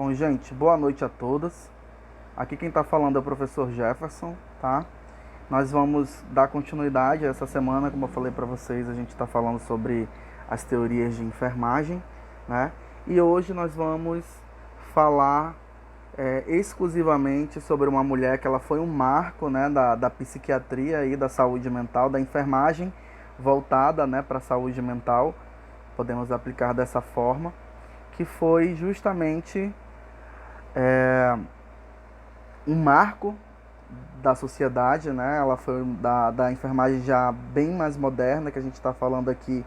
Bom, gente, boa noite a todos. Aqui quem está falando é o professor Jefferson, tá? Nós vamos dar continuidade essa semana, como eu falei para vocês, a gente está falando sobre as teorias de enfermagem, né? E hoje nós vamos falar exclusivamente sobre uma mulher que ela foi um marco, né, da psiquiatria e da saúde mental, da enfermagem voltada, né, para a saúde mental, podemos aplicar dessa forma, que foi justamente um marco da sociedade, né? Ela foi da enfermagem já bem mais moderna, que a gente está falando aqui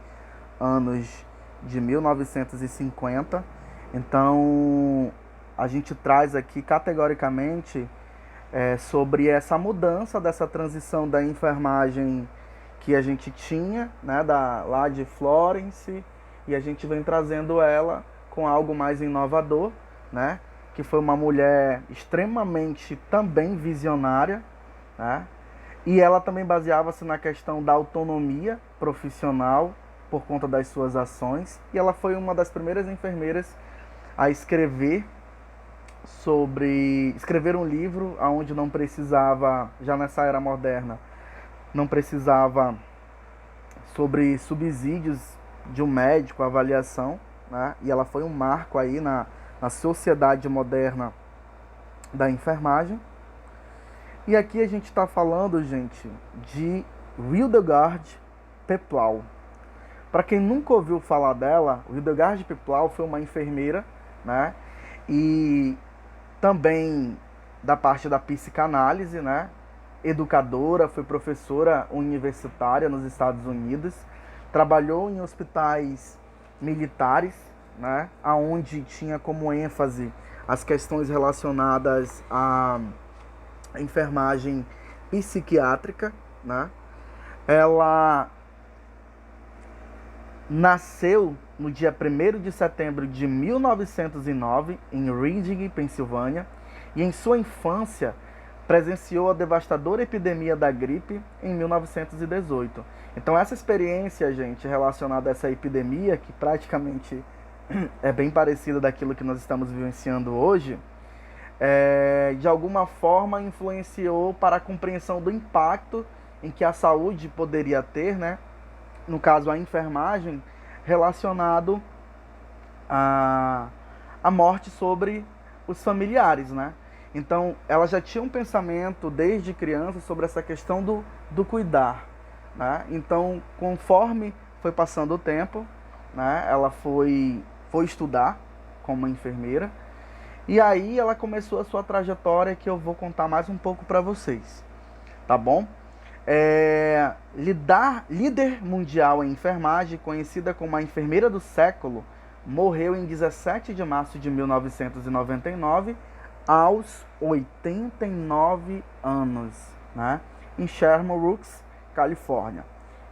anos de 1950. Então, a gente traz aqui categoricamente sobre essa mudança, dessa transição da enfermagem que a gente tinha, né, lá de Florence, e a gente vem trazendo ela com algo mais inovador, né, que foi uma mulher extremamente também visionária, né, e ela também baseava-se na questão da autonomia profissional por conta das suas ações, e ela foi uma das primeiras enfermeiras a escrever um livro onde não precisava, já nessa era moderna, não precisava sobre subsídios de um médico, avaliação, né? E ela foi um marco aí na sociedade moderna da enfermagem. E aqui a gente está falando, gente, de Hildegard Peplau. Para quem nunca ouviu falar dela, Hildegard Peplau foi uma enfermeira, né? E também da parte da psicanálise, né? Educadora, foi professora universitária nos Estados Unidos, trabalhou em hospitais militares, né? Onde tinha como ênfase as questões relacionadas à enfermagem psiquiátrica, né? Ela nasceu no dia 1º de setembro de 1909, em Reading, Pensilvânia, e em sua infância presenciou a devastadora epidemia da gripe em 1918. Então essa experiência, gente, relacionada a essa epidemia, que praticamente é bem parecida daquilo que nós estamos vivenciando hoje, de alguma forma influenciou para a compreensão do impacto em que a saúde poderia ter, né? No caso a enfermagem, relacionado à morte sobre os familiares, né? Então, ela já tinha um pensamento desde criança sobre essa questão do cuidar, né? Então, conforme foi passando o tempo, né, ela foi estudar como enfermeira, e aí ela começou a sua trajetória, que eu vou contar mais um pouco para vocês, tá bom? Líder mundial em enfermagem, conhecida como a enfermeira do século, morreu em 17 de março de 1999, aos 89 anos, né? Em Sherman Oaks, Califórnia.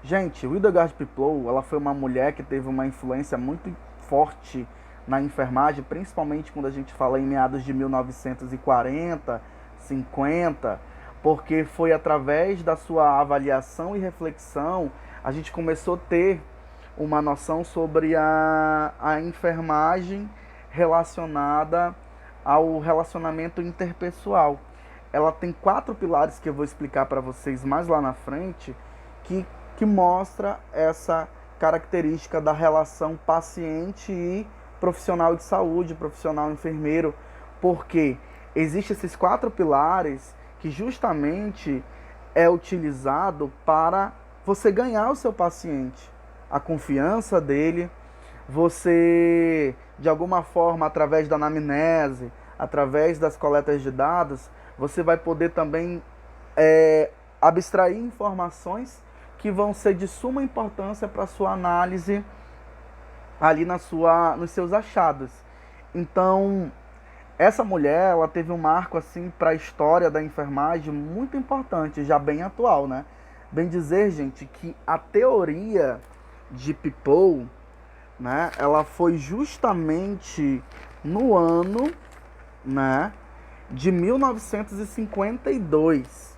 Gente, Hildegard Peplau, ela foi uma mulher que teve uma influência muito forte na enfermagem, principalmente quando a gente fala em meados de 1940, 50, porque foi através da sua avaliação e reflexão a gente começou a ter uma noção sobre a enfermagem relacionada ao relacionamento interpessoal. Ela tem 4 pilares que eu vou explicar para vocês mais lá na frente, que mostra essa característica da relação paciente e profissional de saúde, profissional enfermeiro, porque existem esses 4 pilares que justamente é utilizado para você ganhar o seu paciente, a confiança dele, você, de alguma forma, através da anamnese, através das coletas de dados, você vai poder também abstrair informações que vão ser de suma importância para a sua análise ali nos seus achados. Então, essa mulher, ela teve um marco assim para a história da enfermagem muito importante, já bem atual, né? Bem dizer, gente, que a teoria de Peplau, né, ela foi justamente no ano, né, de 1952.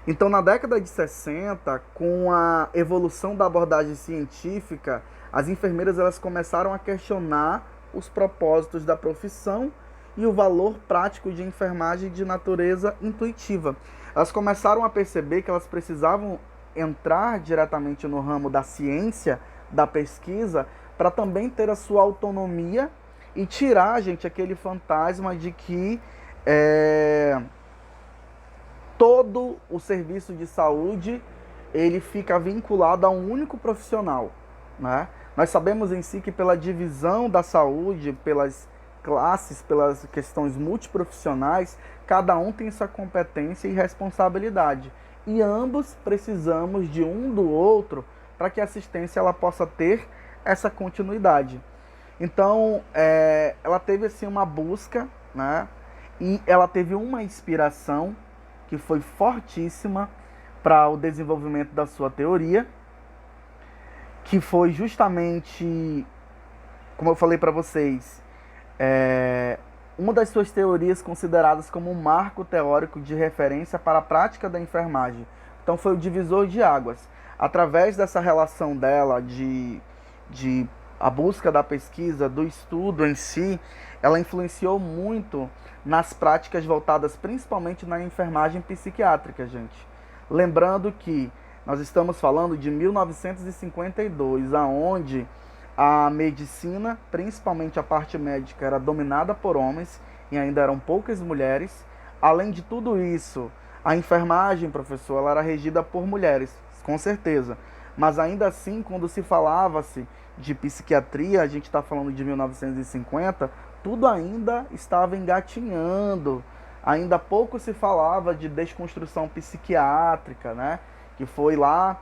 Então, na década de 60, com a evolução da abordagem científica, as enfermeiras elas começaram a questionar os propósitos da profissão e o valor prático de enfermagem de natureza intuitiva. Elas começaram a perceber que elas precisavam entrar diretamente no ramo da ciência, da pesquisa, para também ter a sua autonomia e tirar, gente, aquele fantasma de que todo o serviço de saúde ele fica vinculado a um único profissional, né? Nós sabemos em si que pela divisão da saúde, pelas classes, pelas questões multiprofissionais, cada um tem sua competência e responsabilidade. E ambos precisamos de um do outro para que a assistência ela possa ter essa continuidade. Então, ela teve assim uma busca, né? E ela teve uma inspiração que foi fortíssima para o desenvolvimento da sua teoria, que foi justamente, como eu falei para vocês, uma das suas teorias consideradas como um marco teórico de referência para a prática da enfermagem. Então foi o divisor de águas. Através dessa relação dela de a busca da pesquisa, do estudo em si, ela influenciou muito nas práticas voltadas principalmente na enfermagem psiquiátrica, gente. Lembrando que nós estamos falando de 1952, aonde a medicina, principalmente a parte médica, era dominada por homens e ainda eram poucas mulheres. Além de tudo isso, a enfermagem, professor, ela era regida por mulheres, com certeza. Mas ainda assim, quando se falava-se de psiquiatria, a gente está falando de 1950, tudo ainda estava engatinhando. Ainda pouco se falava de desconstrução psiquiátrica, né? Que foi lá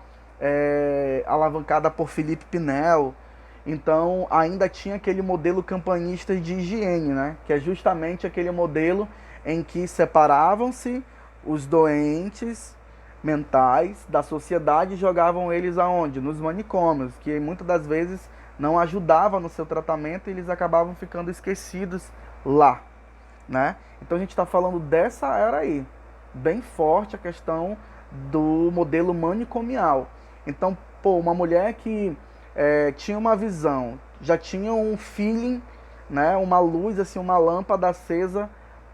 alavancada por Felipe Pinel. Então, ainda tinha aquele modelo campanista de higiene, né? Que é justamente aquele modelo em que separavam-se os doentes mentais da sociedade e jogavam eles aonde? Nos manicômios, que muitas das vezes não ajudava no seu tratamento e eles acabavam ficando esquecidos lá, né? Então a gente está falando dessa era aí, bem forte a questão do modelo manicomial. Então, uma mulher que tinha uma visão, já tinha um feeling, né? Uma luz, assim, uma lâmpada acesa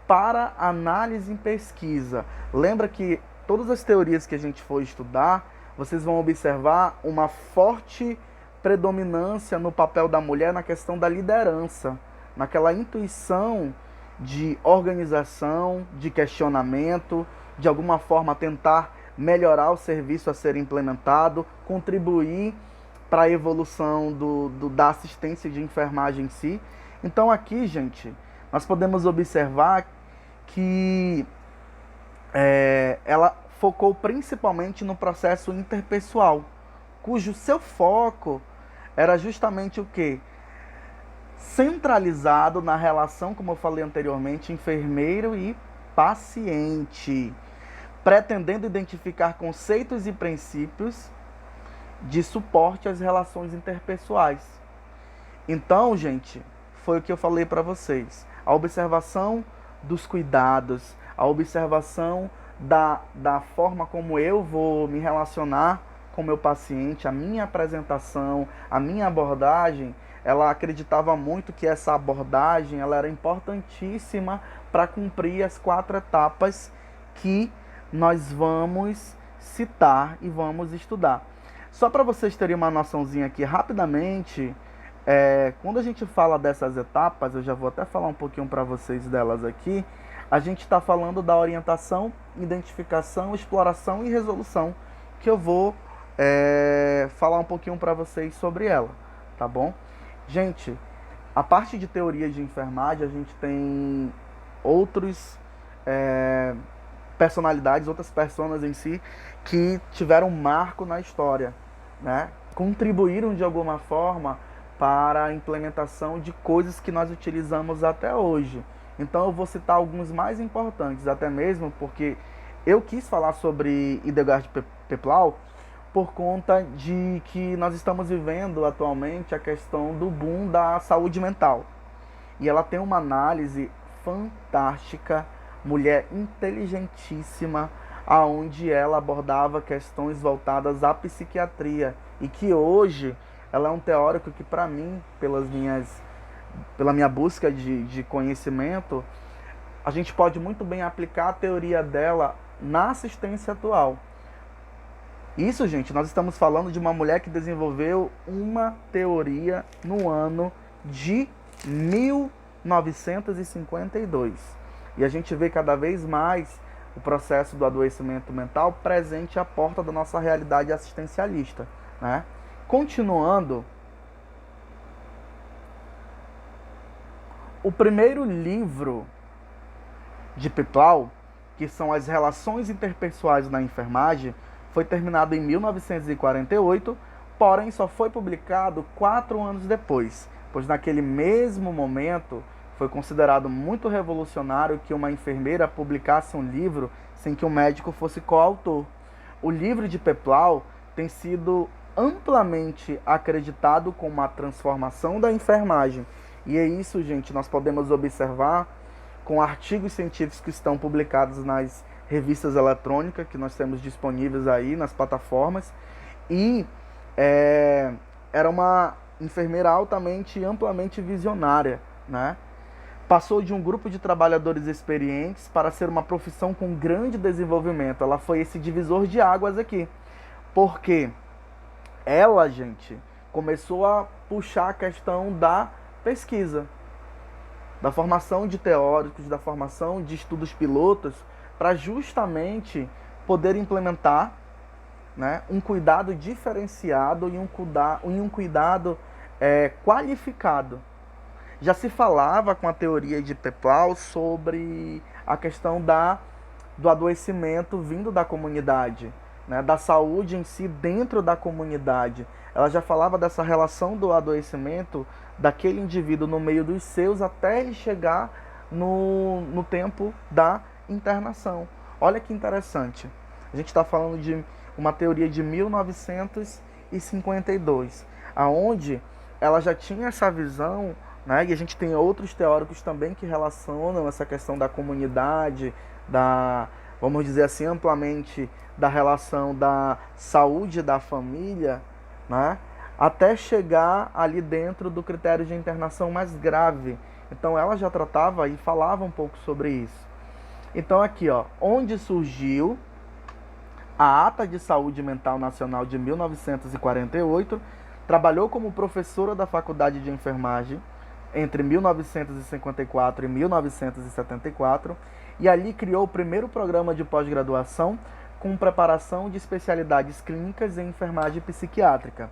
para análise e pesquisa. Lembra que todas as teorias que a gente for estudar, vocês vão observar uma forte predominância no papel da mulher na questão da liderança, naquela intuição de organização, de questionamento, de alguma forma tentar melhorar o serviço a ser implementado, contribuir para a evolução da assistência de enfermagem em si. Então aqui, gente, nós podemos observar que ela focou principalmente no processo interpessoal, cujo seu foco era justamente o quê? Centralizado na relação, como eu falei anteriormente, enfermeiro e paciente, pretendendo identificar conceitos e princípios de suporte às relações interpessoais. Então, gente, foi o que eu falei para vocês. A observação dos cuidados, a observação da forma como eu vou me relacionar com o meu paciente, a minha apresentação, a minha abordagem, ela acreditava muito que essa abordagem ela era importantíssima para cumprir as 4 etapas que nós vamos citar e vamos estudar. Só para vocês terem uma noçãozinha aqui rapidamente, quando a gente fala dessas etapas, eu já vou até falar um pouquinho para vocês delas aqui, a gente está falando da orientação, identificação, exploração e resolução, que eu vou falar um pouquinho para vocês sobre ela, tá bom? Gente, a parte de teoria de enfermagem, a gente tem outros personalidades, outras pessoas em si, que tiveram um marco na história, né? Contribuíram de alguma forma para a implementação de coisas que nós utilizamos até hoje. Então eu vou citar alguns mais importantes, até mesmo porque eu quis falar sobre Hildegard Peplau por conta de que nós estamos vivendo atualmente a questão do boom da saúde mental. E ela tem uma análise fantástica, mulher inteligentíssima, aonde ela abordava questões voltadas à psiquiatria e que hoje ela é um teórico que, para mim, pelas minhas pela minha busca de conhecimento, a gente pode muito bem aplicar a teoria dela na assistência atual. Isso, gente, nós estamos falando de uma mulher que desenvolveu uma teoria no ano de 1952. E a gente vê cada vez mais o processo do adoecimento mental presente à porta da nossa realidade assistencialista, né? Continuando, o primeiro livro de Peplau, que são as relações interpessoais na enfermagem, foi terminado em 1948, porém só foi publicado 4 anos depois, pois naquele mesmo momento foi considerado muito revolucionário que uma enfermeira publicasse um livro sem que um médico fosse coautor. O livro de Peplau tem sido amplamente acreditado como a transformação da enfermagem. E é isso, gente, nós podemos observar com artigos científicos que estão publicados nas revistas eletrônicas que nós temos disponíveis aí nas plataformas. E era uma enfermeira altamente e amplamente visionária, né? Passou de um grupo de trabalhadores experientes para ser uma profissão com grande desenvolvimento. Ela foi esse divisor de águas aqui. Porque ela, gente, começou a puxar a questão da pesquisa, da formação de teóricos, da formação de estudos pilotos, para justamente poder implementar, né, um cuidado diferenciado e um cuidado qualificado. Já se falava com a teoria de Peplau sobre a questão do adoecimento vindo da comunidade, né, da saúde em si dentro da comunidade. Ela já falava dessa relação do adoecimento daquele indivíduo no meio dos seus até ele chegar no tempo da internação. Olha que interessante. A gente está falando de uma teoria de 1952, aonde ela já tinha essa visão, né? E a gente tem outros teóricos também que relacionam essa questão da comunidade, vamos dizer assim, amplamente da relação da saúde da família, né? Até chegar ali dentro do critério de internação mais grave. Então ela já tratava e falava um pouco sobre isso. Então aqui, ó, onde surgiu a Ata de Saúde Mental Nacional de 1948, trabalhou como professora da Faculdade de Enfermagem entre 1954 e 1974, e ali criou o primeiro programa de pós-graduação com preparação de especialidades clínicas em enfermagem psiquiátrica.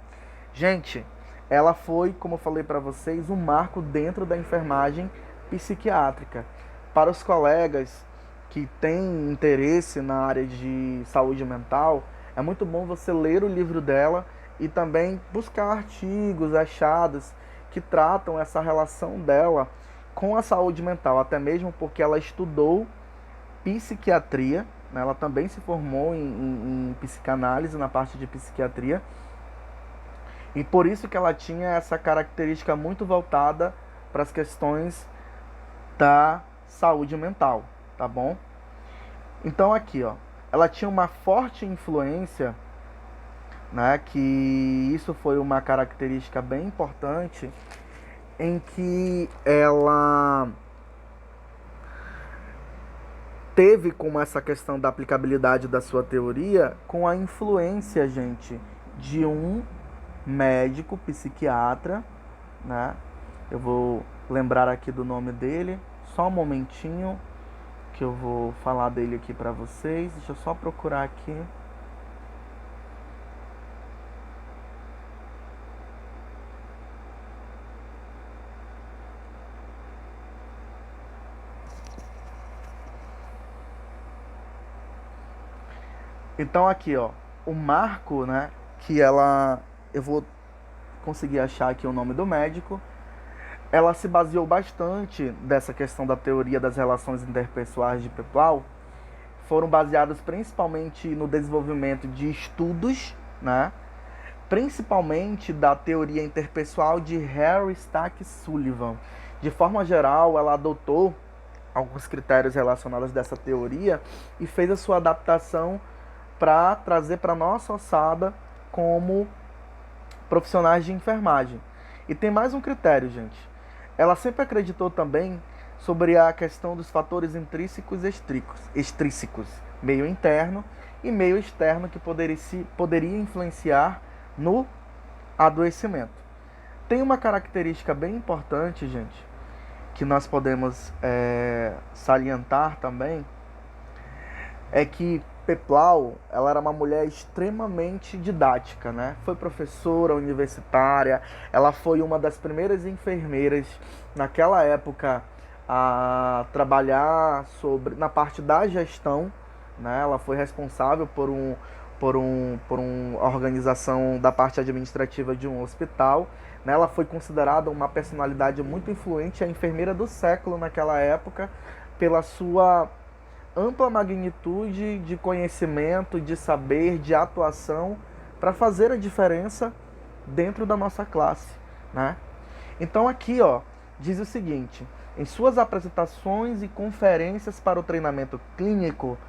Gente, ela foi, como eu falei para vocês, um marco dentro da enfermagem psiquiátrica. Para os colegas que têm interesse na área de saúde mental, é muito bom você ler o livro dela e também buscar artigos, achados que tratam essa relação dela com a saúde mental, até mesmo porque ela estudou psiquiatria, né? Ela também se formou em psicanálise, na parte de psiquiatria, e por isso que ela tinha essa característica muito voltada para as questões da saúde mental, tá bom? Então aqui, ó, ela tinha uma forte influência, né, que isso foi uma característica bem importante, em que ela teve como essa questão da aplicabilidade da sua teoria com a influência, gente, de um médico psiquiatra, né? Eu vou lembrar aqui do nome dele, só um momentinho que eu vou falar dele aqui para vocês. Deixa eu só procurar aqui. Então aqui, ó, o marco, né, que eu vou conseguir achar aqui o nome do médico. Ela se baseou bastante dessa questão da teoria das relações interpessoais de Peplau. Foram baseadas principalmente no desenvolvimento de estudos, né, principalmente da teoria interpessoal de Harry Stack Sullivan. De forma geral, ela adotou alguns critérios relacionados dessa teoria e fez a sua adaptação para trazer para a nossa ossada como profissionais de enfermagem. E tem mais um critério, gente. Ela sempre acreditou também sobre a questão dos fatores intrínsecos e extrínsecos, meio interno e meio externo, que poderia influenciar no adoecimento. Tem uma característica bem importante, gente, que nós podemos salientar também, é que Peplau, ela era uma mulher extremamente didática, né? Foi professora universitária, ela foi uma das primeiras enfermeiras naquela época a trabalhar na parte da gestão, né? Ela foi responsável por uma organização da parte administrativa de um hospital, né? Ela foi considerada uma personalidade muito influente, a enfermeira do século naquela época, pela sua ampla magnitude de conhecimento, de saber, de atuação, para fazer a diferença dentro da nossa classe, né? Então aqui, ó, diz o seguinte: em suas apresentações e conferências para o treinamento clínico,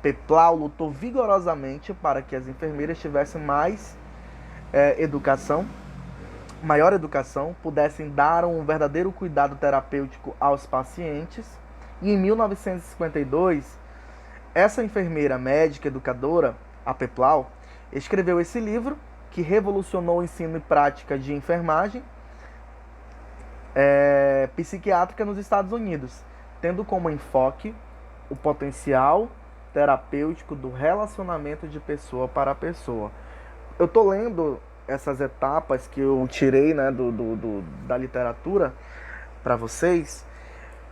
Peplau lutou vigorosamente para que as enfermeiras tivessem maior educação, pudessem dar um verdadeiro cuidado terapêutico aos pacientes. E em 1952, essa enfermeira médica educadora, a Peplau, escreveu esse livro que revolucionou o ensino e prática de enfermagem psiquiátrica nos Estados Unidos, tendo como enfoque o potencial terapêutico do relacionamento de pessoa para pessoa. Eu estou lendo essas etapas que eu tirei, né, da literatura para vocês,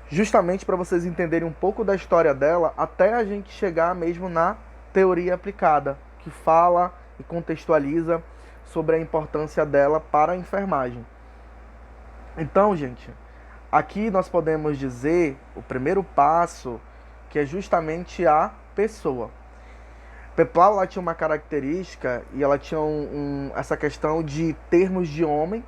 justamente para vocês entenderem um pouco da história dela, até a gente chegar mesmo na teoria aplicada, que fala e contextualiza sobre a importância dela para a enfermagem. Então, gente, aqui nós podemos dizer o primeiro passo, que é justamente a pessoa. Peplau, ela tinha uma característica, e ela tinha essa questão de termos de homem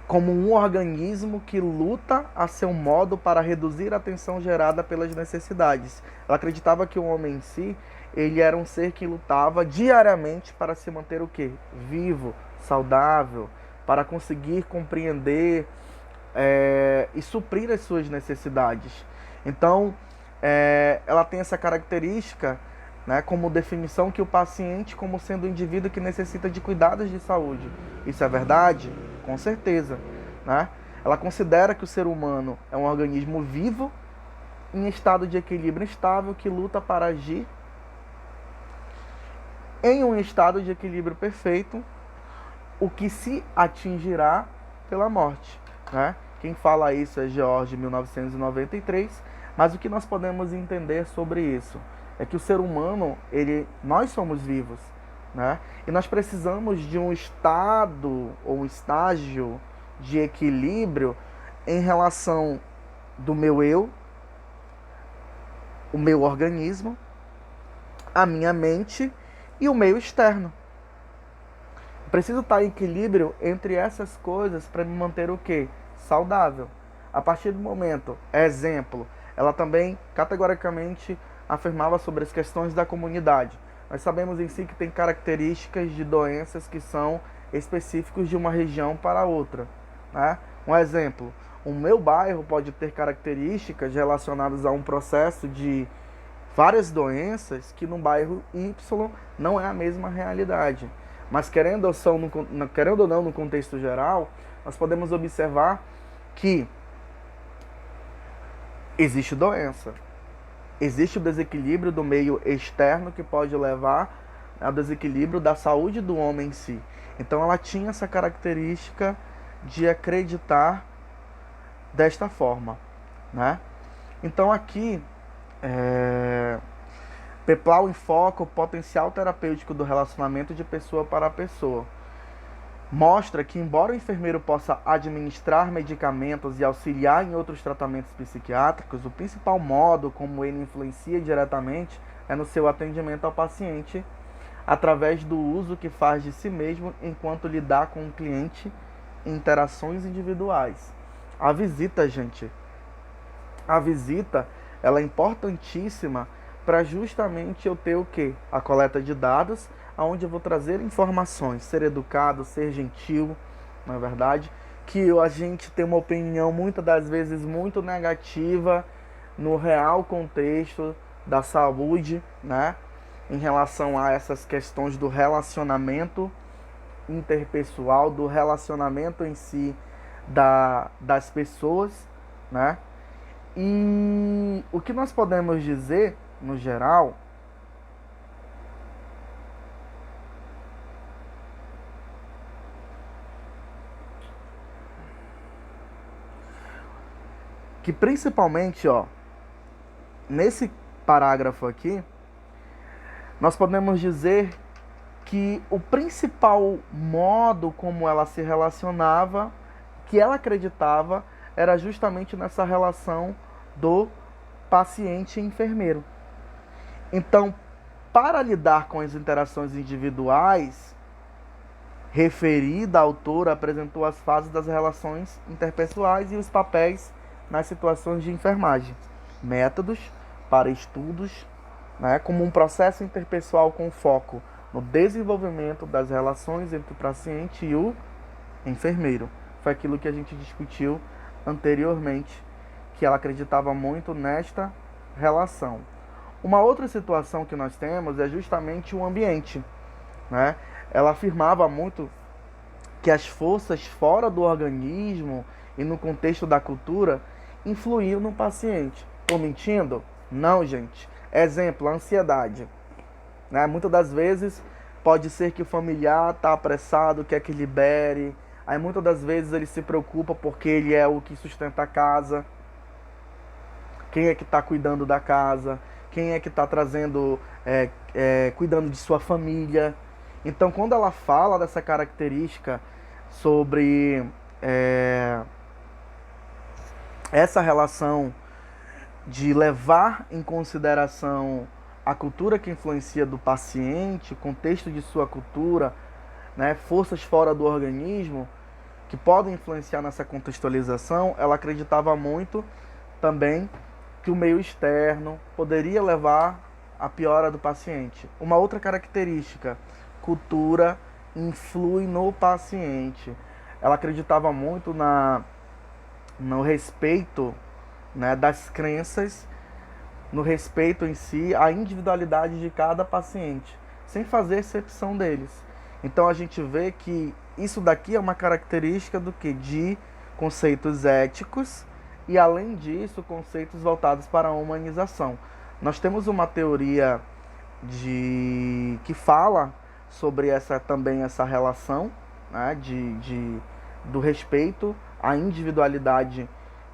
como um organismo que luta a seu modo para reduzir a tensão gerada pelas necessidades. Ela acreditava que o homem em si, ele era um ser que lutava diariamente para se manter o quê? Vivo, saudável, para conseguir compreender e suprir as suas necessidades. Então, ela tem essa característica, né, como definição, que o paciente como sendo um indivíduo que necessita de cuidados de saúde. Isso é verdade? Com certeza, né? Ela considera que o ser humano é um organismo vivo, em estado de equilíbrio estável, que luta para agir em um estado de equilíbrio perfeito, o que se atingirá pela morte, né? Quem fala isso é George, 1993, mas o que nós podemos entender sobre isso é que o ser humano, nós somos vivos, né? E nós precisamos de um estado ou um estágio de equilíbrio em relação do meu eu, o meu organismo, a minha mente e o meio externo. Preciso estar em equilíbrio entre essas coisas para me manter o quê? Saudável. A partir do momento, exemplo, ela também categoricamente afirmava sobre as questões da comunidade. Nós sabemos em si que tem características de doenças que são específicos de uma região para outra, né? Um exemplo, o meu bairro pode ter características relacionadas a um processo de várias doenças que no bairro Y não é a mesma realidade. Mas querendo ou não, no contexto geral, nós podemos observar que existe doença. Existe o desequilíbrio do meio externo que pode levar ao desequilíbrio da saúde do homem em si. Então ela tinha essa característica de acreditar desta forma, né? Então aqui Peplau enfoca o potencial terapêutico do relacionamento de pessoa para pessoa. Mostra que, embora o enfermeiro possa administrar medicamentos e auxiliar em outros tratamentos psiquiátricos, o principal modo como ele influencia diretamente é no seu atendimento ao paciente, através do uso que faz de si mesmo enquanto lidar com o cliente em interações individuais. A visita, gente, ela é importantíssima para justamente eu ter o quê? A coleta de dados, onde eu vou trazer informações, ser educado, ser gentil, não é verdade? que a gente tem uma opinião muitas das vezes muito negativa no real contexto da saúde, né? Em relação a essas questões do relacionamento interpessoal, do relacionamento em si das pessoas, né? E o que nós podemos dizer, no geral, que principalmente, ó, nesse parágrafo aqui, nós podemos dizer que o principal modo como ela se relacionava, que ela acreditava, era justamente nessa relação do paciente e enfermeiro. Então, para lidar com as interações individuais, referida, a autora apresentou as fases das relações interpessoais e os papéis nas situações de enfermagem, métodos para estudos, né, como um processo interpessoal com foco no desenvolvimento das relações entre o paciente e o enfermeiro. Foi aquilo que a gente discutiu anteriormente, que ela acreditava muito nesta relação. Uma outra situação que nós temos é justamente o ambiente, né? Ela afirmava muito que as forças fora do organismo e no contexto da cultura influíam no paciente. Estou mentindo? Não, gente. Exemplo, a ansiedade. Né? Muitas das vezes pode ser que o familiar está apressado, quer que libere. Aí muitas das vezes ele se preocupa porque ele é o que sustenta a casa. Quem é que está cuidando da casa? Quem é que está trazendo, cuidando de sua família? Então, quando ela fala dessa característica sobre essa relação de levar em consideração a cultura que influencia do paciente, o contexto de sua cultura, né, forças fora do organismo que podem influenciar nessa contextualização, ela acreditava muito também que o meio externo poderia levar à piora do paciente. Uma outra característica, cultura influi no paciente. Ela acreditava muito no respeito, né, das crenças, no respeito em si, à individualidade de cada paciente, sem fazer exceção deles. Então a gente vê que isso daqui é uma característica do que? De conceitos éticos e, além disso, conceitos voltados para a humanização. Nós temos uma teoria que fala sobre também essa relação, né, do respeito à individualidade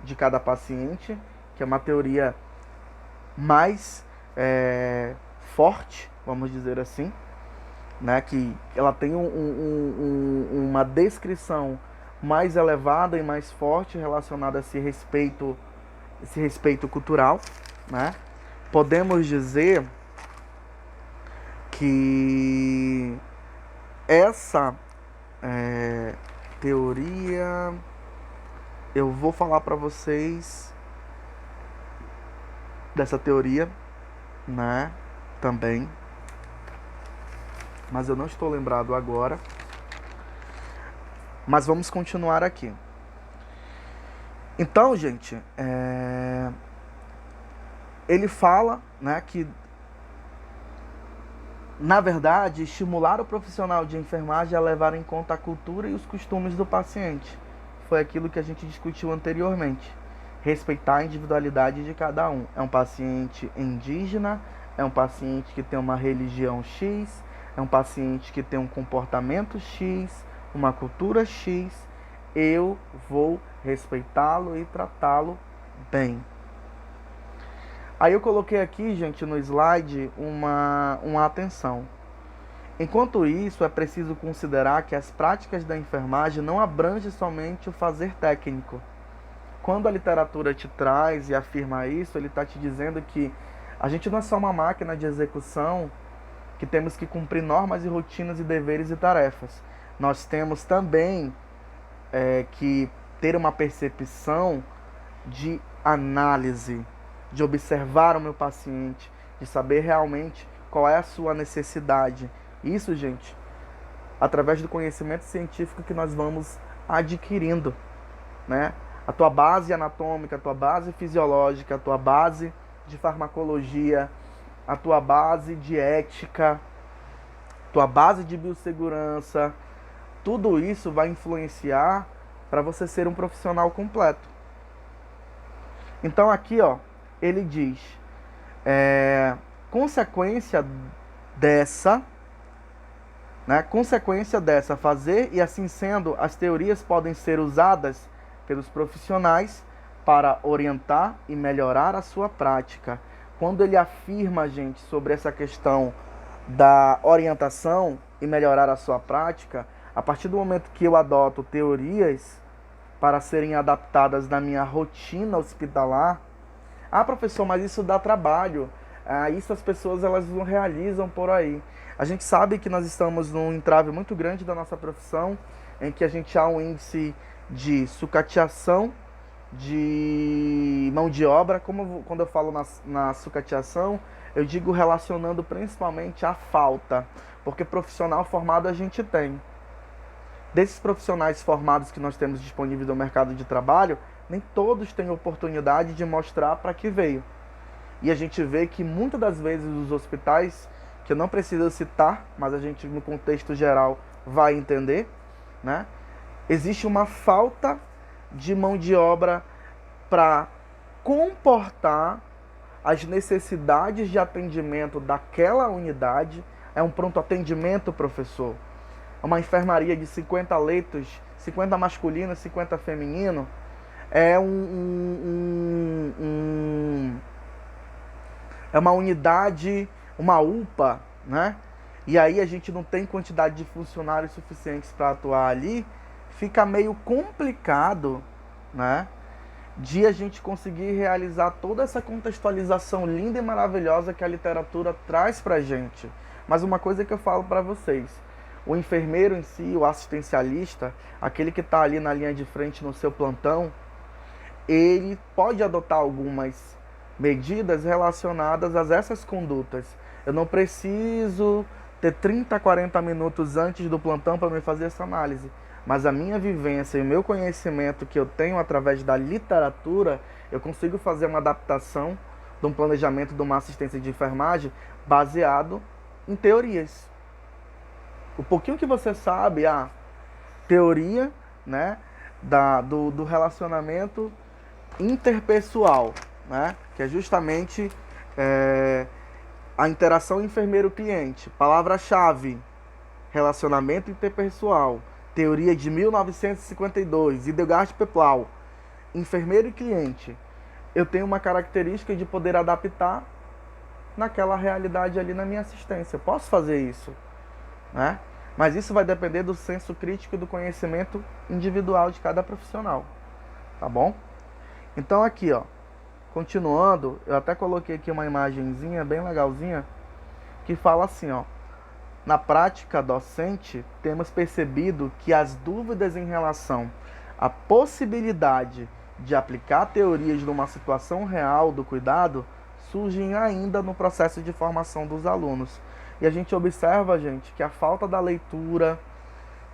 de cada paciente, que é uma teoria mais forte, vamos dizer assim, né, que ela tem uma descrição mais elevada e mais forte relacionada a esse respeito cultural, né? Podemos dizer que essa teoria, eu vou falar para vocês dessa teoria, né, também, mas eu não estou lembrado agora. Mas vamos continuar aqui. Então, gente, ele fala, né, que, na verdade, estimular o profissional de enfermagem a levar em conta a cultura e os costumes do paciente. Foi aquilo que a gente discutiu anteriormente. Respeitar a individualidade de cada um. É um paciente indígena, é um paciente que tem uma religião X, é um paciente que tem um comportamento X, uma cultura X, eu vou respeitá-lo e tratá-lo bem. Aí eu coloquei aqui, gente, no slide uma atenção. Enquanto isso, é preciso considerar que as práticas da enfermagem não abrangem somente o fazer técnico. Quando a literatura te traz e afirma isso, ele está te dizendo que a gente não é só uma máquina de execução, que temos que cumprir normas e rotinas e deveres e tarefas. Nós temos também que ter uma percepção de análise, de observar o meu paciente, de saber realmente qual é a sua necessidade. Isso, gente, através do conhecimento científico que nós vamos adquirindo, né? A tua base anatômica, a tua base fisiológica, a tua base de farmacologia, a tua base de ética, tua base de biossegurança, tudo isso vai influenciar para você ser um profissional completo. Então aqui, ó, ele diz, consequência dessa, fazer e assim sendo, as teorias podem ser usadas pelos profissionais para orientar e melhorar a sua prática. Quando ele afirma, gente, sobre essa questão da orientação e melhorar a sua prática, a partir do momento que eu adoto teorias para serem adaptadas na minha rotina hospitalar, professor, mas isso dá trabalho, isso as pessoas elas não realizam por aí. A gente sabe que nós estamos num entrave muito grande da nossa profissão, em que a gente há um índice de sucateação de mão de obra. Quando eu falo na sucateação, eu digo relacionando principalmente à falta, porque profissional formado a gente tem. Desses profissionais formados que nós temos disponíveis no mercado de trabalho, nem todos têm oportunidade de mostrar para que veio. E a gente vê que muitas das vezes os hospitais, que eu não preciso citar, mas a gente no contexto geral vai entender, né? Existe uma falta de mão de obra para comportar as necessidades de atendimento daquela unidade. É um pronto atendimento, professor. Uma enfermaria de 50 leitos, 50 masculino, 50 feminino, é uma unidade, uma UPA, né? E aí a gente não tem quantidade de funcionários suficientes para atuar ali, fica meio complicado, né? De a gente conseguir realizar toda essa contextualização linda e maravilhosa que a literatura traz pra gente. Mas uma coisa que eu falo para vocês, o enfermeiro em si, o assistencialista, aquele que está ali na linha de frente no seu plantão, ele pode adotar algumas medidas relacionadas a essas condutas. Eu não preciso ter 30, 40 minutos antes do plantão para me fazer essa análise, mas a minha vivência e o meu conhecimento que eu tenho através da literatura, eu consigo fazer uma adaptação de um planejamento de uma assistência de enfermagem baseado em teorias. O pouquinho que você sabe, a teoria, né, do relacionamento interpessoal, né, que é justamente a interação enfermeiro-cliente. Palavra-chave, relacionamento interpessoal. Teoria de 1952, Hildegard Peplau. Enfermeiro e cliente. Eu tenho uma característica de poder adaptar naquela realidade ali na minha assistência. Eu posso fazer isso, né? Mas isso vai depender do senso crítico e do conhecimento individual de cada profissional, tá bom? Então aqui, ó, continuando, eu até coloquei aqui uma imagenzinha bem legalzinha que fala assim, ó: na prática docente, temos percebido que as dúvidas em relação à possibilidade de aplicar teorias numa situação real do cuidado surgem ainda no processo de formação dos alunos. E a gente observa, gente, que a falta da leitura,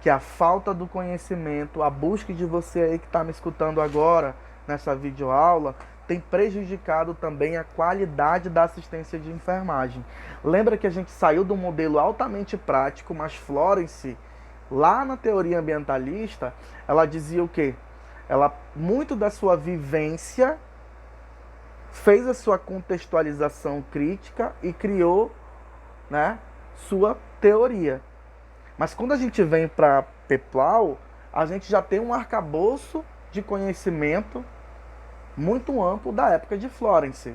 que a falta do conhecimento, a busca de você aí que está me escutando agora nessa videoaula, tem prejudicado também a qualidade da assistência de enfermagem. Lembra que a gente saiu do modelo altamente prático, mas Florence, lá na teoria ambientalista, ela dizia o quê? Ela, muito da sua vivência, fez a sua contextualização crítica e criou, né, sua teoria. Mas quando a gente vem para Peplau, a gente já tem um arcabouço de conhecimento muito amplo da época de Florence.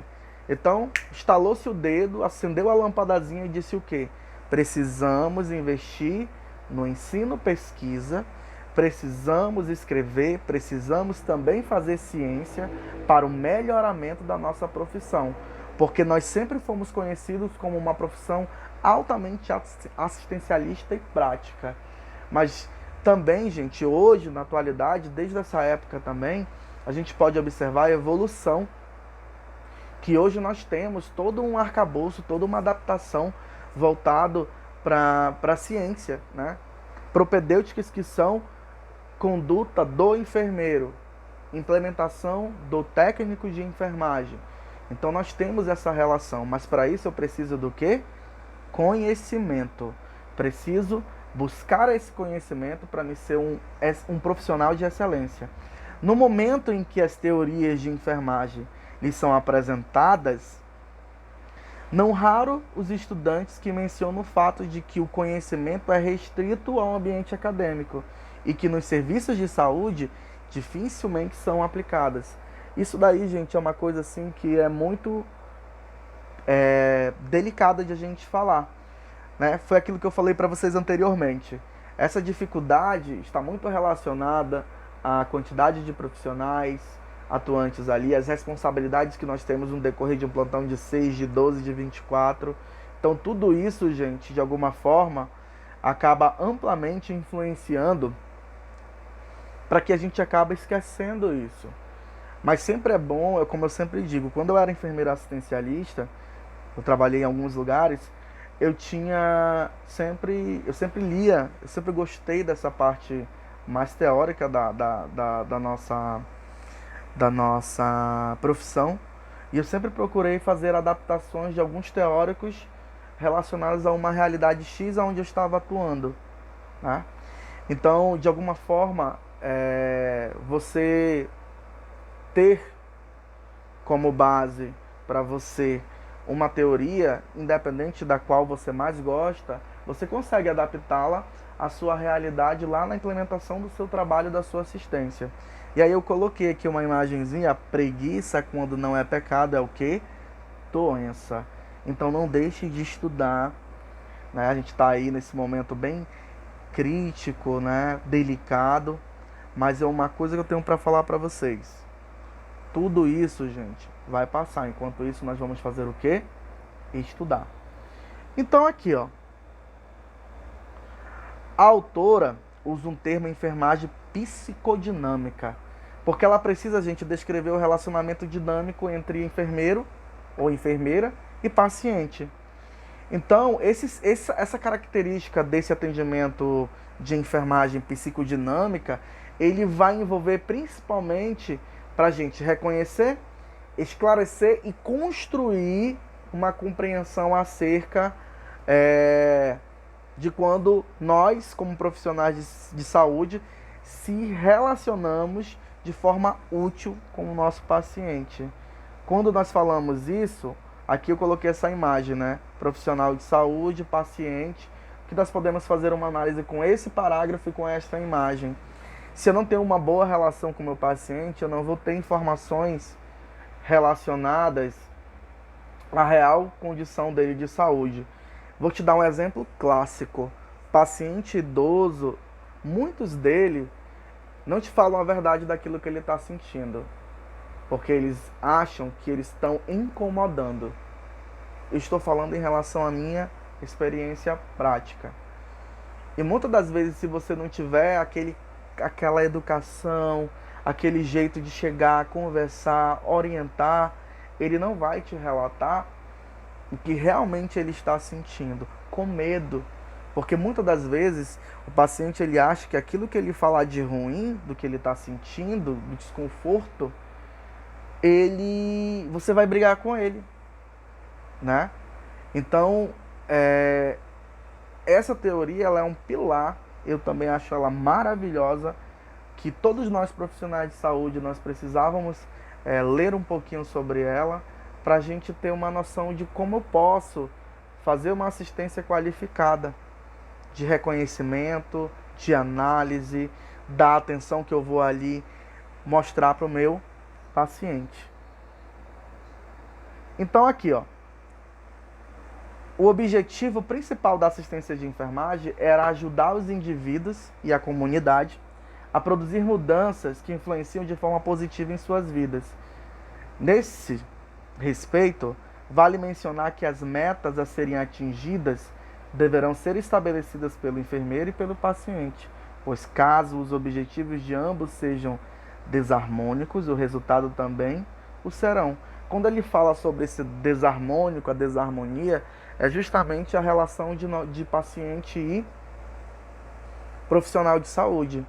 Então, estalou-se o dedo, acendeu a lampadazinha e disse o quê? Precisamos investir no ensino-pesquisa, precisamos escrever, precisamos também fazer ciência para o melhoramento da nossa profissão. Porque nós sempre fomos conhecidos como uma profissão altamente assistencialista e prática. Mas também, gente, hoje, na atualidade, desde essa época também, a gente pode observar a evolução, que hoje nós temos todo um arcabouço, toda uma adaptação voltado para a ciência, né? Propedêuticas que são conduta do enfermeiro, implementação do técnico de enfermagem. Então nós temos essa relação, mas para isso eu preciso do quê? Conhecimento. Preciso buscar esse conhecimento para me ser um profissional de excelência. No momento em que as teorias de enfermagem lhes são apresentadas, não raro os estudantes que mencionam o fato de que o conhecimento é restrito ao ambiente acadêmico e que nos serviços de saúde dificilmente são aplicadas. Isso daí, gente, é uma coisa assim que é muito delicada de a gente falar, né? Foi aquilo que eu falei para vocês anteriormente. Essa dificuldade está muito relacionada à quantidade de profissionais atuantes ali, as responsabilidades que nós temos no decorrer de um plantão de 6, de 12, de 24. Então tudo isso, gente, de alguma forma, acaba amplamente influenciando para que a gente acabe esquecendo isso. Mas sempre é bom, como eu sempre digo, quando eu era enfermeiro assistencialista, eu trabalhei em alguns lugares, eu sempre lia, eu sempre gostei dessa parte mais teórica da nossa profissão, e eu sempre procurei fazer adaptações de alguns teóricos relacionados a uma realidade X onde eu estava atuando, né? Então, de alguma forma, você ter como base para você uma teoria, independente da qual você mais gosta, você consegue adaptá-la à sua realidade lá na implementação do seu trabalho, da sua assistência. E aí eu coloquei aqui uma imagenzinha: preguiça quando não é pecado é o quê? Doença. Então não deixe de estudar, né? A gente está aí nesse momento bem crítico, né? Delicado, mas é uma coisa que eu tenho para falar para vocês. Tudo isso, gente, vai passar. Enquanto isso, nós vamos fazer o quê? Estudar. Então aqui, ó, a autora usa um termo enfermagem psicodinâmica, porque ela precisa, gente, descrever o relacionamento dinâmico entre enfermeiro ou enfermeira e paciente. Então, essa característica desse atendimento de enfermagem psicodinâmica, ele vai envolver principalmente para a gente reconhecer, esclarecer e construir uma compreensão acerca de quando nós, como profissionais de saúde, se relacionamos de forma útil com o nosso paciente. Quando nós falamos isso, aqui eu coloquei essa imagem, né? Profissional de saúde, paciente, que nós podemos fazer uma análise com esse parágrafo e com esta imagem. Se eu não tenho uma boa relação com o meu paciente, eu não vou ter informações relacionadas à real condição dele de saúde. Vou te dar um exemplo clássico. Paciente idoso, muitos dele não te falam a verdade daquilo que ele está sentindo, porque eles acham que eles estão incomodando. Eu estou falando em relação à minha experiência prática. E muitas das vezes, se você não tiver aquela educação, aquele jeito de chegar, conversar, orientar, ele não vai te relatar o que realmente ele está sentindo, com medo. Porque muitas das vezes o paciente ele acha que aquilo que ele falar de ruim, do que ele está sentindo, do desconforto, você vai brigar com ele, né? Então, essa teoria ela é um pilar, eu também acho ela maravilhosa, que todos nós profissionais de saúde nós precisávamos ler um pouquinho sobre ela, para a gente ter uma noção de como eu posso fazer uma assistência qualificada, de reconhecimento, de análise, da atenção que eu vou ali mostrar para o meu paciente. Então aqui, ó, o objetivo principal da assistência de enfermagem era ajudar os indivíduos e a comunidade a produzir mudanças que influenciam de forma positiva em suas vidas. Nesse respeito, vale mencionar que as metas a serem atingidas deverão ser estabelecidas pelo enfermeiro e pelo paciente, pois caso os objetivos de ambos sejam desarmônicos, o resultado também o serão. Quando ele fala sobre esse desarmônico, a desarmonia, é justamente a relação de paciente e profissional de saúde.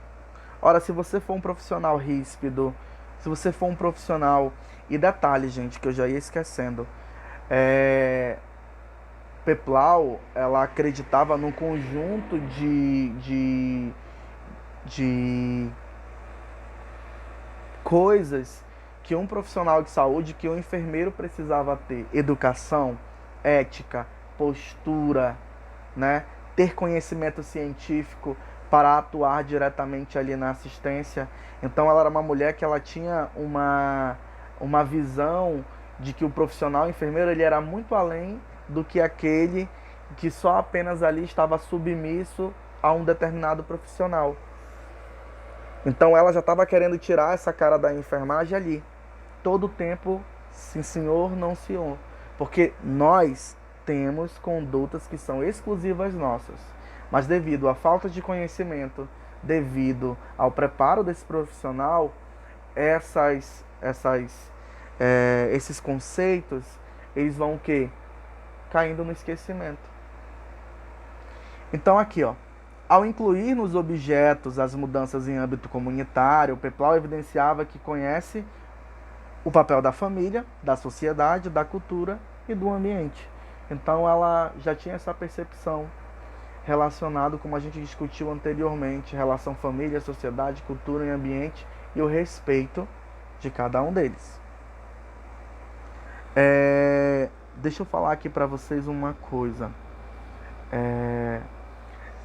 Ora, se você for um profissional ríspido, se você for um profissional... E detalhe, gente, que eu já ia esquecendo. Peplau, ela acreditava num conjunto de coisas que um profissional de saúde, que um enfermeiro precisava ter: educação, ética, postura, né? Ter conhecimento científico para atuar diretamente ali na assistência. Então ela era uma mulher que ela tinha uma visão de que o profissional enfermeiro ele era muito além do que aquele que só apenas ali estava submisso a um determinado profissional. Então ela já estava querendo tirar essa cara da enfermagem ali. Todo o tempo, sim senhor, não senhor. Porque nós temos condutas que são exclusivas nossas. Mas devido à falta de conhecimento, devido ao preparo desse profissional, esses conceitos, eles vão o quê? Caindo no esquecimento. Então aqui, ó. Ao incluir nos objetos as mudanças em âmbito comunitário, Peplau evidenciava que conhece o papel da família, da sociedade, da cultura e do ambiente. Então ela já tinha essa percepção relacionada, como a gente discutiu anteriormente, relação família, sociedade, cultura e ambiente e o respeito de cada um deles. Deixa eu falar aqui para vocês uma coisa.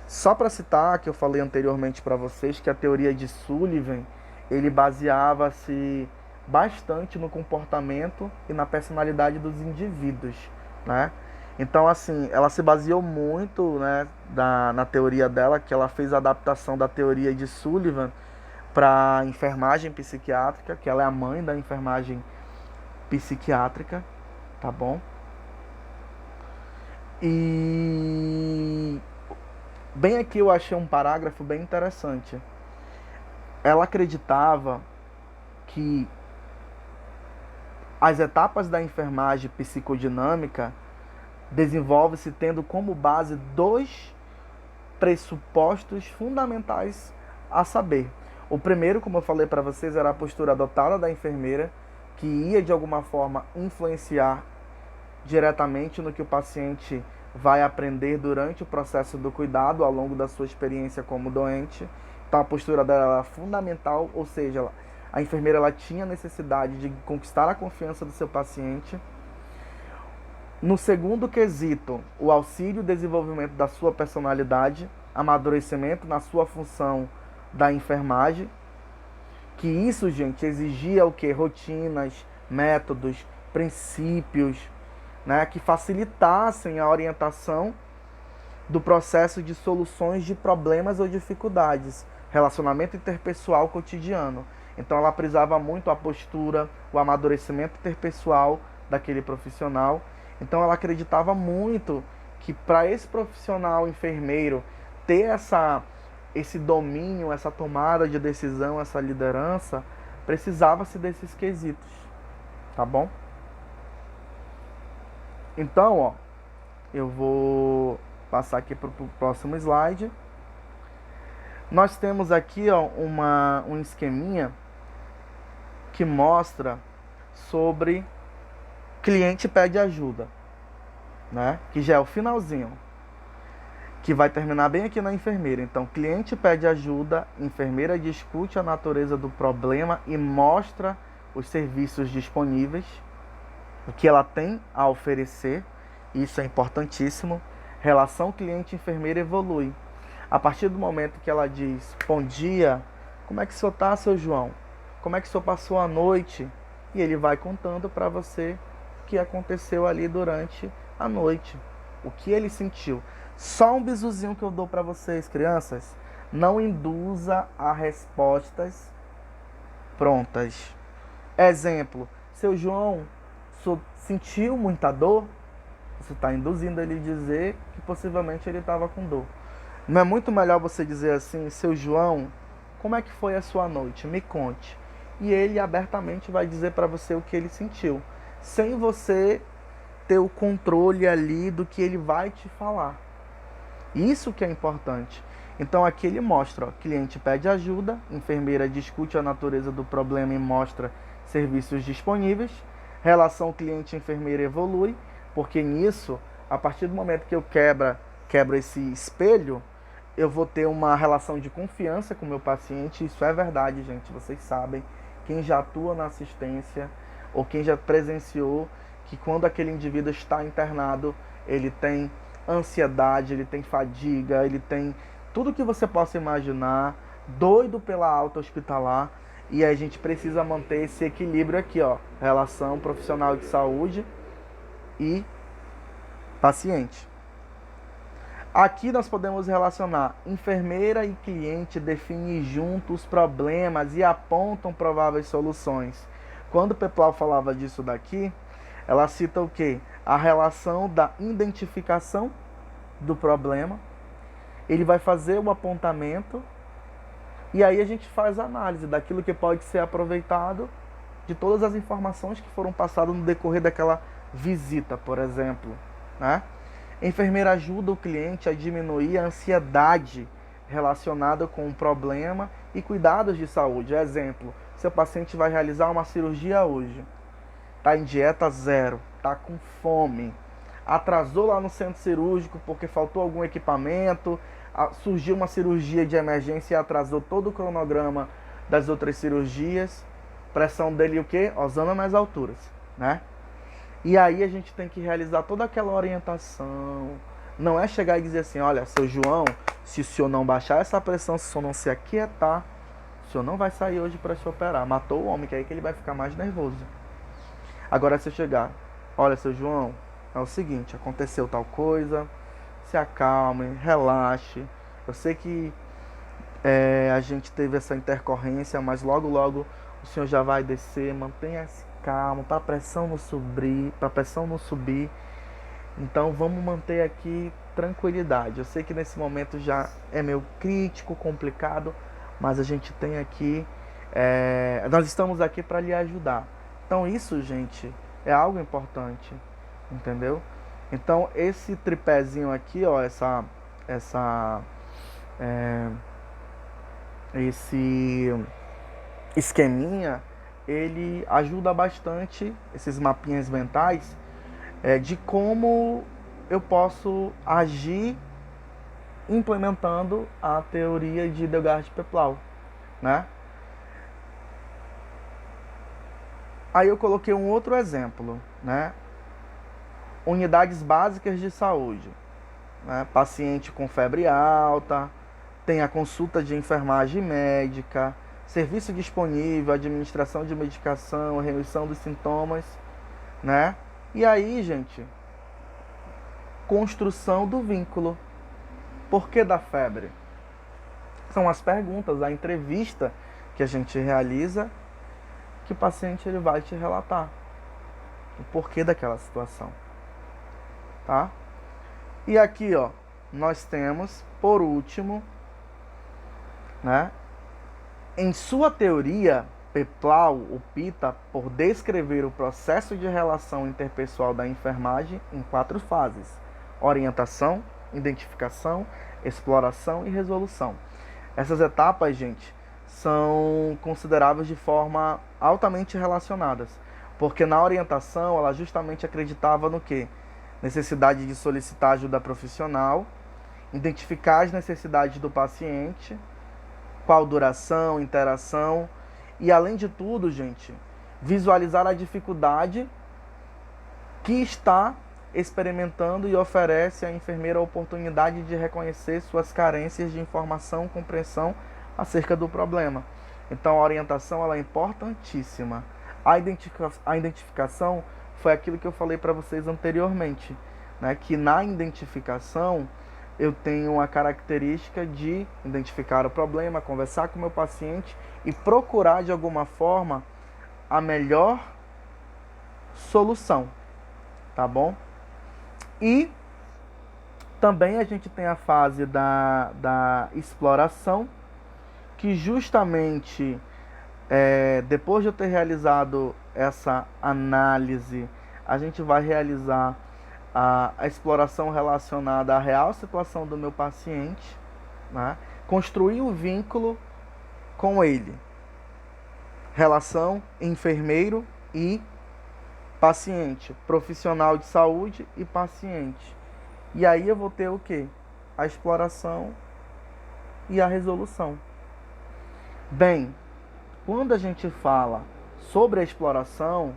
Só para citar, que eu falei anteriormente para vocês, que a teoria de Sullivan, ele baseava-se bastante no comportamento e na personalidade dos indivíduos, né? Então, assim, ela se baseou muito, né, na teoria dela, que ela fez a adaptação da teoria de Sullivan para enfermagem psiquiátrica, que ela é a mãe da enfermagem psiquiátrica, tá bom? E bem aqui eu achei um parágrafo bem interessante. Ela acreditava que as etapas da enfermagem psicodinâmica desenvolve-se tendo como base dois pressupostos fundamentais a saber. O primeiro, como eu falei para vocês, era a postura adotada da enfermeira, que ia de alguma forma influenciar diretamente no que o paciente vai aprender durante o processo do cuidado ao longo da sua experiência como doente. Então a postura dela era fundamental, ou seja, a enfermeira ela tinha necessidade de conquistar a confiança do seu paciente. No segundo quesito, o auxílio e desenvolvimento da sua personalidade, amadurecimento na sua função da enfermagem, que isso, gente, exigia o quê? Rotinas, métodos, princípios, né, que facilitassem a orientação do processo de soluções de problemas ou dificuldades, relacionamento interpessoal cotidiano. Então ela prisava muito a postura, o amadurecimento interpessoal daquele profissional. Então ela acreditava muito que para esse profissional enfermeiro ter esse domínio, essa tomada de decisão, essa liderança, precisava-se desses quesitos, tá bom? Então, ó, eu vou passar aqui para o próximo slide. Nós temos aqui, ó, um esqueminha que mostra sobre cliente pede ajuda, né? Que já é o finalzinho, que vai terminar bem aqui na enfermeira. Então, cliente pede ajuda, enfermeira discute a natureza do problema e mostra os serviços disponíveis, o que ela tem a oferecer. Isso é importantíssimo. Relação cliente-enfermeira evolui. A partir do momento que ela diz: bom dia, como é que o senhor está, seu João? Como é que o senhor passou a noite? E ele vai contando para você o que aconteceu ali durante a noite, o que ele sentiu. Só um bisuzinho que eu dou para vocês, crianças: não induza a respostas prontas. Exemplo: seu João, sentiu muita dor? Você está induzindo ele a dizer que possivelmente ele estava com dor. Não é muito melhor você dizer assim: seu João, como é que foi a sua noite? Me conte. E ele abertamente vai dizer para você o que ele sentiu, sem você ter o controle ali do que ele vai te falar. Isso que é importante. Então aqui ele mostra, ó, cliente pede ajuda, enfermeira discute a natureza do problema e mostra serviços disponíveis, relação cliente-enfermeira evolui, porque nisso, a partir do momento que eu quebro esse espelho, eu vou ter uma relação de confiança com o meu paciente. Isso é verdade, gente, vocês sabem, quem já atua na assistência ou quem já presenciou que quando aquele indivíduo está internado, ele tem ansiedade, ele tem fadiga, ele tem tudo que você possa imaginar, doido pela alta hospitalar, e a gente precisa manter esse equilíbrio aqui, ó, relação profissional de saúde e paciente. Aqui nós podemos relacionar enfermeira e cliente, definem juntos os problemas e apontam prováveis soluções. Quando o Peplau falava disso daqui, ela cita o quê? A relação da identificação do problema. Ele vai fazer o apontamento e aí a gente faz a análise daquilo que pode ser aproveitado de todas as informações que foram passadas no decorrer daquela visita, por exemplo, né? A enfermeira ajuda o cliente a diminuir a ansiedade relacionada com o problema e cuidados de saúde. Exemplo, seu paciente vai realizar uma cirurgia hoje, está em dieta zero, está com fome, atrasou lá no centro cirúrgico porque faltou algum equipamento, surgiu uma cirurgia de emergência e atrasou todo o cronograma das outras cirurgias, pressão dele o quê? Osando nas alturas, né? E aí a gente tem que realizar toda aquela orientação. Não é chegar e dizer assim, olha, seu João, se o senhor não baixar essa pressão, se o senhor não se aquietar, o senhor não vai sair hoje para se operar. Matou o homem, que é aí que ele vai ficar mais nervoso. Agora se eu chegar, olha, seu João, é o seguinte, aconteceu tal coisa, se acalme, relaxe. Eu sei que a gente teve essa intercorrência, mas logo o senhor já vai descer, mantenha-se calmo, para a pressão não subir. Então vamos manter aqui tranquilidade. Eu sei que nesse momento já é meio crítico, complicado, mas a gente tem aqui, nós estamos aqui para lhe ajudar. Então isso, gente, é algo importante, entendeu? Então esse tripézinho aqui, ó, esse esqueminha, ele ajuda bastante, esses mapinhas mentais, de como eu posso agir implementando a teoria de Delgarde-Peplau, né? Aí eu coloquei um outro exemplo, né? Unidades básicas de saúde, né? Paciente com febre alta, tem a consulta de enfermagem médica, serviço disponível, administração de medicação, remissão dos sintomas, né? E aí, gente, construção do vínculo. Por que da febre? São as perguntas, a entrevista que a gente realiza, que o paciente ele vai te relatar o porquê daquela situação, tá? E aqui, ó, nós temos, por último, né? Em sua teoria, Peplau opta por descrever o processo de relação interpessoal da enfermagem em 4 fases: orientação, identificação, exploração e resolução. Essas etapas, gente, são consideráveis de forma altamente relacionadas, porque na orientação ela justamente acreditava no quê? Necessidade de solicitar ajuda profissional, identificar as necessidades do paciente, qual duração, interação e, além de tudo, gente, visualizar a dificuldade que está experimentando e oferece à enfermeira a oportunidade de reconhecer suas carências de informação, compreensão acerca do problema. Então a orientação ela é importantíssima. A identificação foi aquilo que eu falei para vocês anteriormente, né? Que na identificação eu tenho a característica de identificar o problema, conversar com o meu paciente e procurar de alguma forma a melhor solução, tá bom? E também a gente tem a fase da exploração, que justamente depois de eu ter realizado essa análise, a gente vai realizar a exploração relacionada à real situação do meu paciente, né? construir um vínculo com ele. Relação enfermeiro e paciente, profissional de saúde e paciente. E aí eu vou ter o quê? A exploração e a resolução. Bem, quando a gente fala sobre a exploração,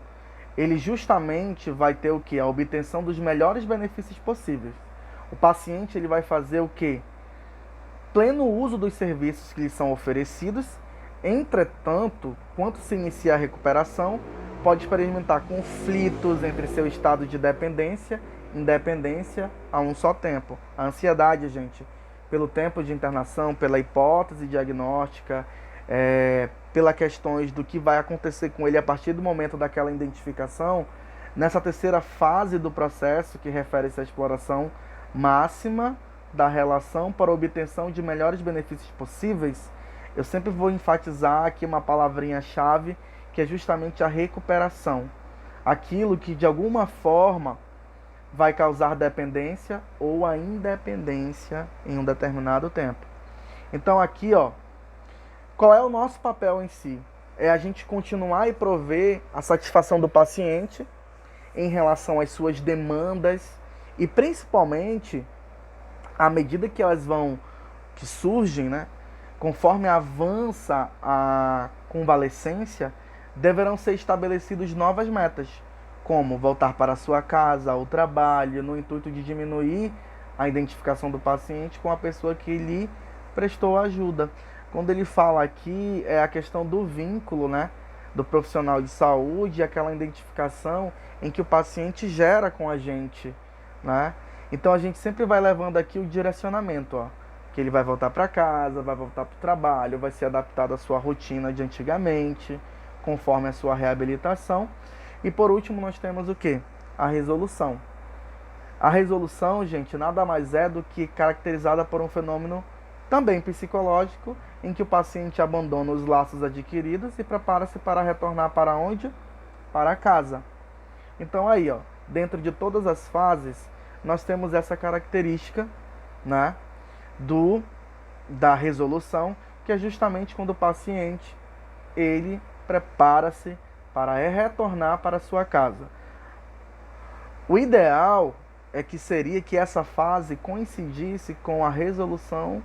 ele justamente vai ter o quê? A obtenção dos melhores benefícios possíveis. O paciente ele vai fazer o quê? Pleno uso dos serviços que lhe são oferecidos. Entretanto, quando se inicia a recuperação, pode experimentar conflitos entre seu estado de dependência e independência a um só tempo. A ansiedade, gente, pelo tempo de internação, pela hipótese diagnóstica, pelas questões do que vai acontecer com ele a partir do momento daquela identificação, nessa terceira fase do processo, que refere-se à exploração máxima da relação para a obtenção de melhores benefícios possíveis, eu sempre vou enfatizar aqui uma palavrinha-chave, que é justamente a recuperação. Aquilo que de alguma forma vai causar dependência ou a independência em um determinado tempo. Então aqui, qual é o nosso papel em si? É a gente continuar e prover a satisfação do paciente em relação às suas demandas e principalmente, à medida que elas que surgem, né, conforme avança a convalescência, deverão ser estabelecidas novas metas, como voltar para a sua casa, ao trabalho, no intuito de diminuir a identificação do paciente com a pessoa que lhe prestou ajuda. Quando ele fala aqui, é a questão do vínculo, né, do profissional de saúde, aquela identificação em que o paciente gera com a gente, né? Então a gente sempre vai levando aqui o direcionamento, que ele vai voltar para casa, vai voltar para o trabalho, vai ser adaptado à sua rotina de antigamente, conforme a sua reabilitação. E por último nós temos o quê? A resolução. A resolução, gente, nada mais é do que caracterizada por um fenômeno também psicológico, em que o paciente abandona os laços adquiridos e prepara-se para retornar para onde? Para casa. Então aí, dentro de todas as fases, nós temos essa característica, né, da resolução, que é justamente quando o paciente ele prepara-se para retornar para a sua casa. O ideal seria que essa fase coincidisse com a resolução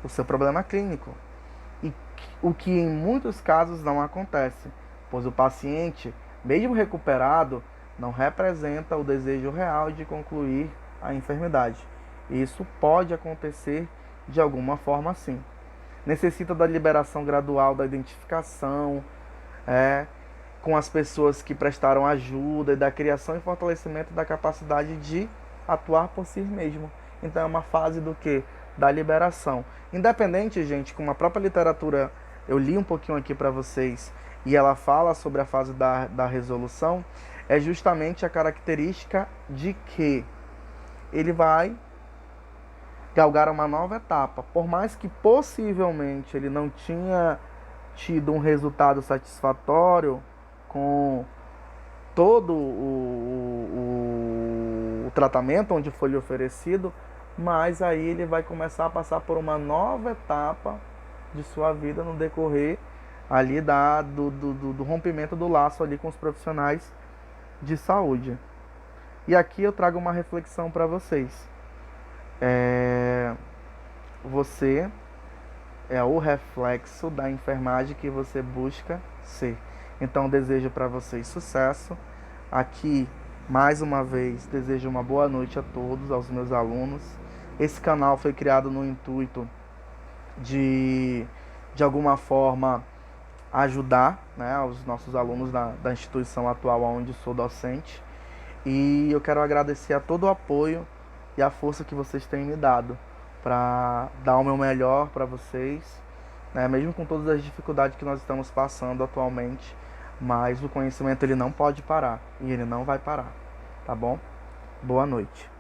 do seu problema clínico. E o que em muitos casos não acontece, pois o paciente, mesmo recuperado, não representa o desejo real de concluir a enfermidade. Isso pode acontecer de alguma forma sim. Necessita da liberação gradual da identificação, com as pessoas que prestaram ajuda e da criação e fortalecimento da capacidade de atuar por si mesmo. Então é uma fase do quê? Da liberação. Independente, gente, como a própria literatura, eu li um pouquinho aqui para vocês, e ela fala sobre a fase da resolução, é justamente a característica de que ele vai galgar uma nova etapa. Por mais que possivelmente ele não tinha tido um resultado satisfatório com todo o tratamento onde foi lhe oferecido, mas aí ele vai começar a passar por uma nova etapa de sua vida no decorrer ali do rompimento do laço ali com os profissionais de saúde. E aqui eu trago uma reflexão para vocês. Você é o reflexo da enfermagem que você busca ser. Então desejo para vocês sucesso. Aqui, mais uma vez, desejo uma boa noite a todos, aos meus alunos. Esse canal foi criado no intuito de alguma forma, ajudar, né, os nossos alunos da instituição atual onde sou docente. E eu quero agradecer a todo o apoio e a força que vocês têm me dado para dar o meu melhor para vocês, né, mesmo com todas as dificuldades que nós estamos passando atualmente. Mas o conhecimento ele não pode parar e ele não vai parar, tá bom? Boa noite.